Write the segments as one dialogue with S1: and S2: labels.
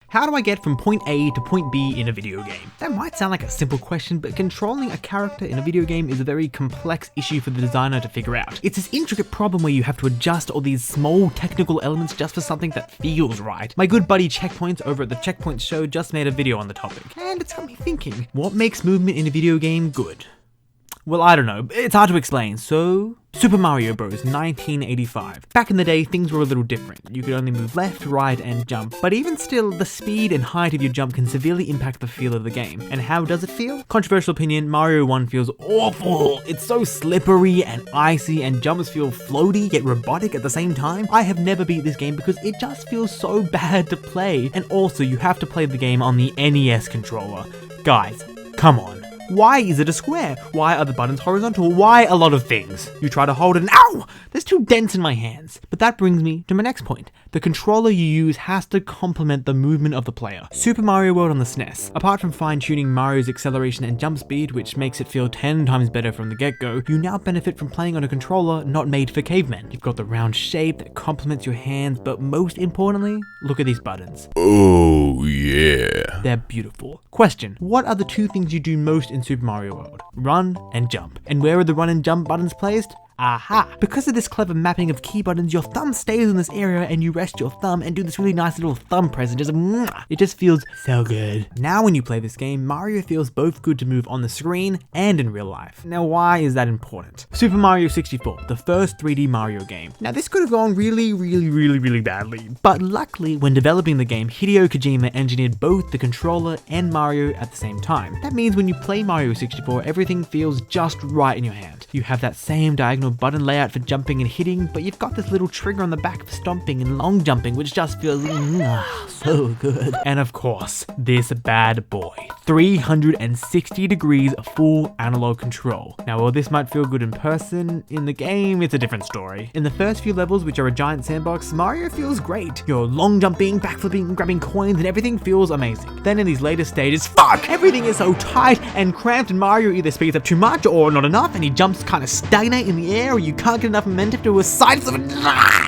S1: How do I get from point A to point B in a video game? That might sound like a simple question, but controlling a character in a video game is a very complex issue for the designer to figure out. It's this intricate problem where you have to adjust all these small technical elements just for something that feels right. My good buddy Checkpoints over at the Checkpoints show just made a video on the topic, and it's got me thinking, what makes movement in a video game good? Well, I don't know, it's hard to explain, so... Super Mario Bros. 1985. Back in the day, things were a little different. You could only move left, right, and jump, but even still, the speed and height of your jump can severely impact the feel of the game. And how does it feel? Controversial opinion, Mario 1 feels awful. It's so slippery and icy, and jumps feel floaty yet robotic at the same time. I have never beat this game because it just feels so bad to play. And also, you have to play the game on the NES controller. Guys, come on. Why is it a square? Why are the buttons horizontal? Why a lot of things? You try to hold it and ow! There's two dents in my hands. But that brings me to my next point. The controller you use has to complement the movement of the player. Super Mario World on the SNES. Apart from fine-tuning Mario's acceleration and jump speed, which makes it feel 10 times better from the get-go, you now benefit from playing on a controller not made for cavemen. You've got the round shape that complements your hands, but most importantly, look at these buttons.
S2: Oh yeah.
S1: They're beautiful. Question, what are the two things you do most in Super Mario World? Run and jump. And where are the run and jump buttons placed? Aha! Because of this clever mapping of key buttons, your thumb stays in this area and you rest your thumb and do this really nice little thumb press and just mwah, it just feels so good. Now when you play this game, Mario feels both good to move on the screen and in real life. Now why is that important? Super Mario 64, the first 3D Mario game. Now this could have gone really badly, but luckily when developing the game, Hideo Kojima engineered both the controller and Mario at the same time. That means when you play Mario 64, everything feels just right in your hand. You have that same diagonal button layout for jumping and hitting, but you've got this little trigger on the back for stomping and long jumping, which just feels so good. And of course, this bad boy, 360 degrees full analog control. Now while this might feel good in person, in the game it's a different story. In the first few levels, which are a giant sandbox, Mario feels great. You're long jumping, backflipping, grabbing coins, and everything feels amazing. Then in these later stages, fuck! Everything is so tight and cramped, and Mario either speeds up too much or not enough, and he jumps kind of stagnate in the air, or you can't get enough momentum to a side flip.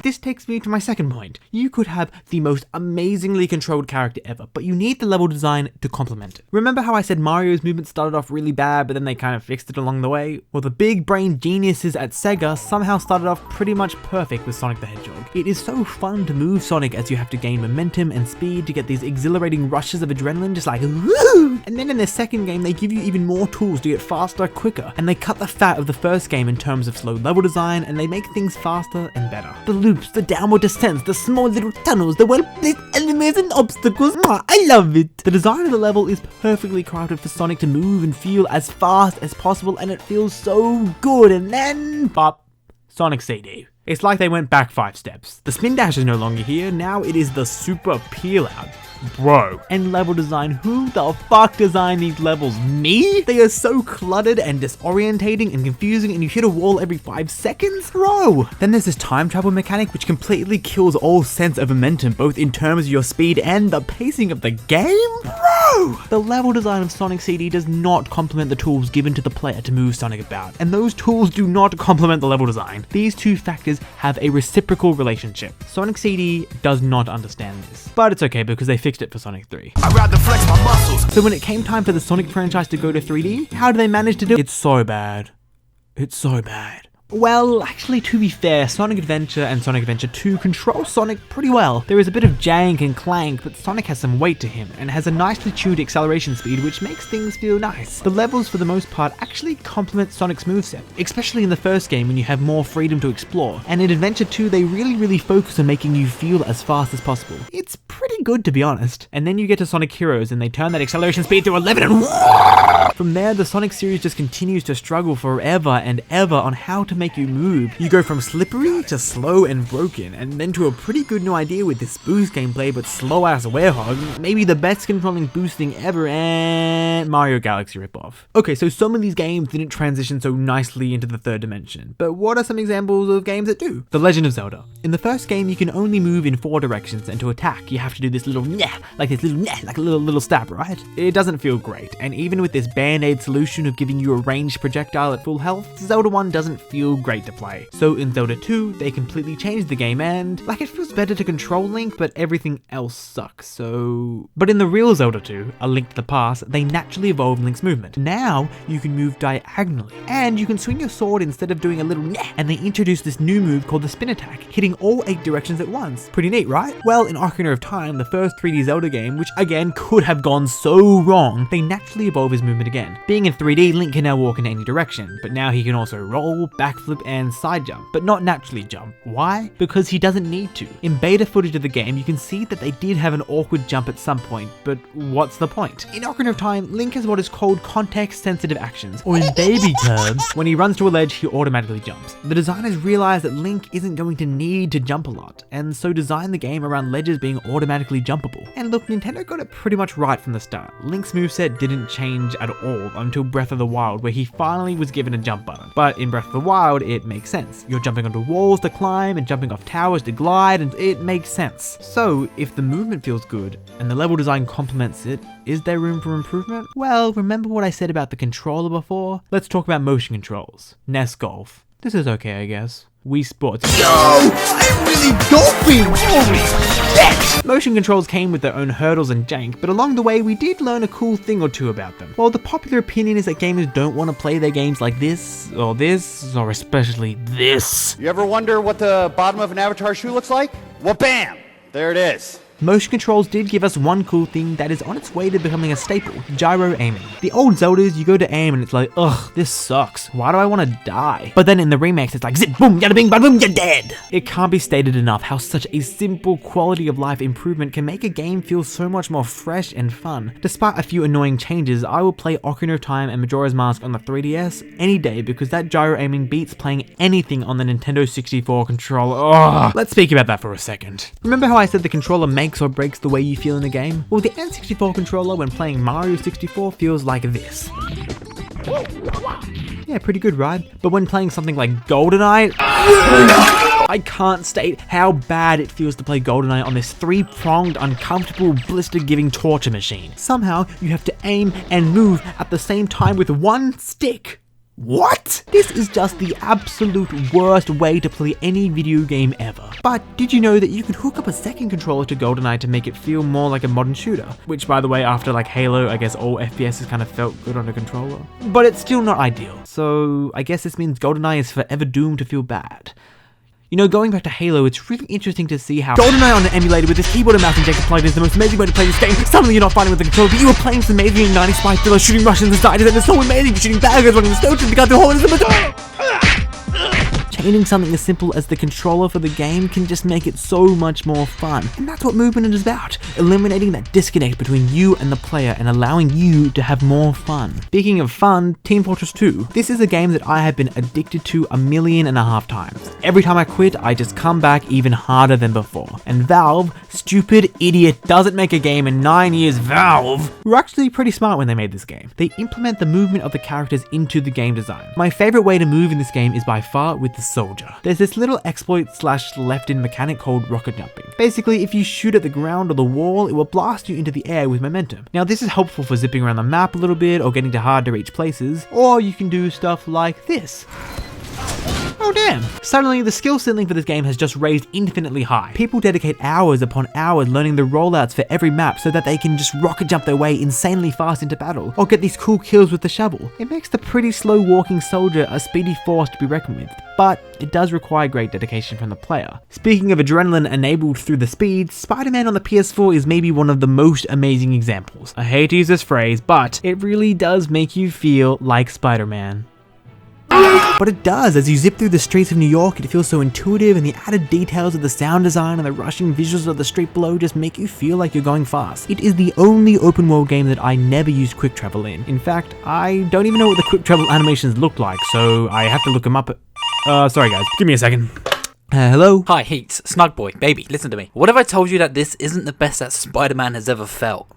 S1: This takes me to my second point. You could have the most amazingly controlled character ever, but you need the level design to complement it. Remember how I said Mario's movement started off really bad, but then they kind of fixed it along the way? Well, the big brain geniuses at SEGA somehow started off pretty much perfect with Sonic the Hedgehog. It is so fun to move Sonic as you have to gain momentum and speed to get these exhilarating rushes of adrenaline, just like woo! And then in their second game, they give you even more tools to get faster, quicker, and they cut the fat of the first game in terms of slow level design, and they make things faster and better. The loops, the downward descents, the small little tunnels, the well-placed enemies and obstacles, I love it! The design of the level is perfectly crafted for Sonic to move and feel as fast as possible, and it feels so good, and then pop, Sonic CD. It's like they went back 5 steps. The spin dash is no longer here, now it is the super peel out. Bro. And level design, who the fuck designed these levels? Me? They are so cluttered and disorientating and confusing, and you hit a wall every 5 seconds? Bro. Then there's this time travel mechanic which completely kills all sense of momentum, both in terms of your speed and the pacing of the game? Bro. The level design of Sonic CD does not complement the tools given to the player to move Sonic about, and those tools do not complement the level design. These two factors have a reciprocal relationship. Sonic CD does not understand this, but it's okay because they fixed it for Sonic 3.
S2: I'd rather flex my muscles.
S1: So when it came time for the Sonic franchise to go to 3D, how do they manage to do it? It's so bad. It's so bad. Well, actually, to be fair, Sonic Adventure and Sonic Adventure 2 control Sonic pretty well. There is a bit of jank and clank, but Sonic has some weight to him and has a nicely tuned acceleration speed which makes things feel nice. The levels, for the most part, actually complement Sonic's moveset, especially in the first game when you have more freedom to explore. And in Adventure 2, they really focus on making you feel as fast as possible. It's pretty good, to be honest. And then you get to Sonic Heroes and they turn that acceleration speed to 11 and from there, the Sonic series just continues to struggle forever and ever on how to make you move. You go from slippery to slow and broken, and then to a pretty good new idea with this boost gameplay, but slow ass werehog, maybe the best controlling boosting ever, and Mario Galaxy ripoff. Okay, so some of these games didn't transition so nicely into the third dimension, but what are some examples of games that do? The Legend of Zelda. In the first game, you can only move in 4 directions, and to attack, you have to do this little nyeh, like a little stab, right? It doesn't feel great, and even with this band-aid solution of giving you a ranged projectile at full health, Zelda 1 doesn't feel still great to play. So in Zelda 2, they completely changed the game and, like, it feels better to control Link, but everything else sucks, so... But in the real Zelda 2, A Link to the Past, they naturally evolved Link's movement. Now, you can move diagonally, and you can swing your sword instead of doing a little nyeh, and they introduced this new move called the spin attack, hitting all 8 directions at once. Pretty neat, right? Well, in Ocarina of Time, the first 3D Zelda game, which again could have gone so wrong, they naturally evolve his movement again. Being in 3D, Link can now walk in any direction, but now he can also roll, backflip, and side jump, but not naturally jump. Why? Because he doesn't need to. In beta footage of the game, you can see that they did have an awkward jump at some point, but what's the point? In Ocarina of Time, Link has what is called context-sensitive actions, or in baby terms, when he runs to a ledge, he automatically jumps. The designers realized that Link isn't going to need to jump a lot, and so designed the game around ledges being automatically jumpable. And look, Nintendo got it pretty much right from the start. Link's moveset didn't change at all until Breath of the Wild, where he finally was given a jump button. But in Breath of the Wild, it makes sense. You're jumping onto walls to climb and jumping off towers to glide, and it makes sense. So, if the movement feels good, and the level design complements it, is there room for improvement? Well, remember what I said about the controller before? Let's talk about motion controls. NES Golf. This is okay, I guess. Wii Sports.
S2: Yo! I'm really golfing! Holy shit!
S1: Motion controls came with their own hurdles and jank, but along the way we did learn a cool thing or two about them. While the popular opinion is that gamers don't want to play their games like this, or especially this.
S3: You ever wonder what the bottom of an Avatar shoe looks like? Well, bam! There it is.
S1: Motion controls did give us one cool thing that is on its way to becoming a staple, gyro aiming. The old Zeldas, you go to aim and it's like, ugh, this sucks. Why do I want to die? But then in the remakes, it's like, zip, boom, yada bing, bada boom, you're dead. It can't be stated enough how such a simple quality of life improvement can make a game feel so much more fresh and fun. Despite a few annoying changes, I will play Ocarina of Time and Majora's Mask on the 3DS any day because that gyro aiming beats playing anything on the Nintendo 64 controller. Ugh. Let's speak about that for a second. Remember how I said the controller makes or breaks the way you feel in a game? Well, the N64 controller when playing Mario 64 feels like this. Yeah, pretty good, right? But when playing something like GoldenEye, I can't state how bad it feels to play GoldenEye on this 3-pronged, uncomfortable, blister-giving torture machine. Somehow, you have to aim and move at the same time with one stick. What? This is just the absolute worst way to play any video game ever. But did you know that you could hook up a second controller to GoldenEye to make it feel more like a modern shooter? Which, by the way, after like Halo, I guess all FPSs kind of felt good on a controller. But it's still not ideal. So I guess this means GoldenEye is forever doomed to feel bad. You know, going back to Halo, it's really interesting to see how GoldenEye on an emulator with this keyboard and mouse injected plug is the most amazing way to play this game. Suddenly you're not fighting with the controller, but you were playing some amazing 90s spy thriller, shooting Russians and Ziders, and it's so amazing, you're shooting bad guys, running the snow, the guy through holes in the Changing something as simple as the controller for the game can just make it so much more fun. And that's what movement is about, eliminating that disconnect between you and the player and allowing you to have more fun. Speaking of fun, Team Fortress 2. This is a game that I have been addicted to 1.5 million times. Every time I quit, I just come back even harder than before. And Valve, stupid idiot, doesn't make a game in 9 years. Valve were actually pretty smart when they made this game. They implement the movement of the characters into the game design. My favorite way to move in this game is by far with the soldier. There's this little exploit / left-in mechanic called rocket jumping. Basically, if you shoot at the ground or the wall, it will blast you into the air with momentum. Now this is helpful for zipping around the map a little bit or getting to hard to reach places, or you can do stuff like this. Oh damn! Suddenly, the skill ceiling for this game has just raised infinitely high. People dedicate hours upon hours learning the rollouts for every map so that they can just rocket jump their way insanely fast into battle, or get these cool kills with the shovel. It makes the pretty slow walking soldier a speedy force to be reckoned with, but it does require great dedication from the player. Speaking of adrenaline enabled through the speed, Spider-Man on the PS4 is maybe one of the most amazing examples. I hate to use this phrase, but it really does make you feel like Spider-Man. But it does. As you zip through the streets of New York, it feels so intuitive, and the added details of the sound design and the rushing visuals of the street below just make you feel like you're going fast. It is the only open world game that I never used quick travel in. In fact, I don't even know what the quick travel animations look like, so I have to look them up. Sorry guys, give me a second. Hello?
S4: Hi, Heats, Snugboy, baby, listen to me. What if I told you that this isn't the best that Spider-Man has ever felt?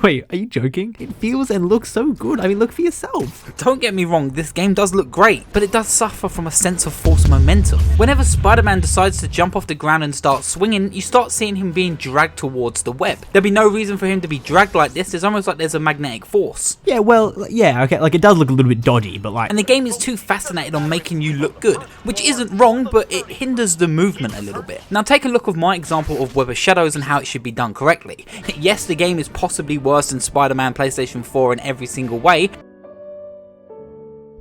S1: Wait, are you joking? It feels and looks so good. I mean, look for yourself.
S4: Don't get me wrong, this game does look great, but it does suffer from a sense of forced momentum. Whenever Spider-Man decides to jump off the ground and start swinging, you start seeing him being dragged towards the web. There'd be no reason for him to be dragged like this. It's almost like there's a magnetic force.
S1: Yeah, well, yeah, okay, like it does look a little bit dodgy, but like...
S4: And the game is too fascinated on making you look good, which isn't wrong, but it hinders the movement a little bit. Now take a look of my example of Web of Shadows and how it should be done correctly. Yes, the game is possibly worse than Spider-Man PlayStation 4 in every single way.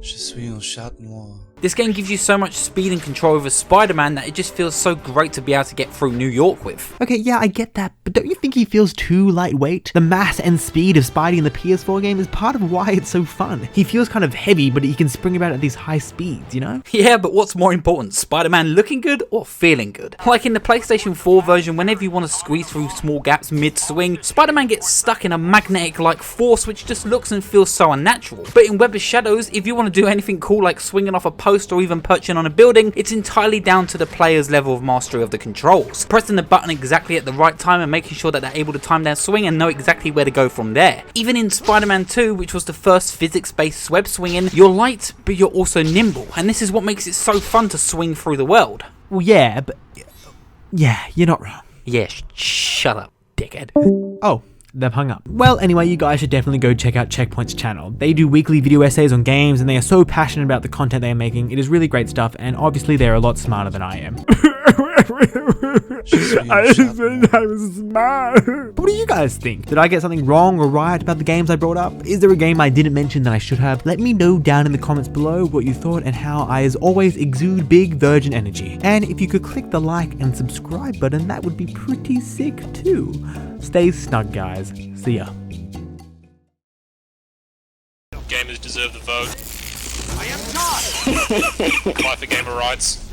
S5: Je suis un chat noir.
S4: This game gives you so much speed and control over Spider-Man that it just feels so great to be able to get through New York with.
S1: Okay, yeah, I get that, but don't you think he feels too lightweight? The mass and speed of Spidey in the PS4 game is part of why it's so fun. He feels kind of heavy, but he can spring about at these high speeds, you know?
S4: Yeah, but what's more important, Spider-Man looking good or feeling good? Like in the PlayStation 4 version, whenever you want to squeeze through small gaps mid-swing, Spider-Man gets stuck in a magnetic-like force which just looks and feels so unnatural. But in Web of Shadows, if you want to do anything cool like swinging off a post or even perching on a building, it's entirely down to the player's level of mastery of the controls. Pressing the button exactly at the right time and making sure that they're able to time their swing and know exactly where to go from there. Even in Spider-Man 2, which was the first physics-based web swinging, you're light, but you're also nimble, and this is what makes it so fun to swing through the world.
S1: Well, yeah, but... yeah, you're not wrong.
S4: Yeah, shut up, dickhead.
S1: Oh. They've hung up. Well, anyway, you guys should definitely go check out Checkpoint's channel. They do weekly video essays on games and they are so passionate about the content they are making. It is really great stuff and obviously they're a lot smarter than I am. I said I was smart. But what do you guys think? Did I get something wrong or right about the games I brought up? Is there a game I didn't mention that I should have? Let me know down in the comments below what you thought and how I, as always, exude big virgin energy. And if you could click the like and subscribe button, that would be pretty sick too. Stay snug, guys. See ya.
S6: Gamers deserve the vote. I am not! Fight for gamer rights.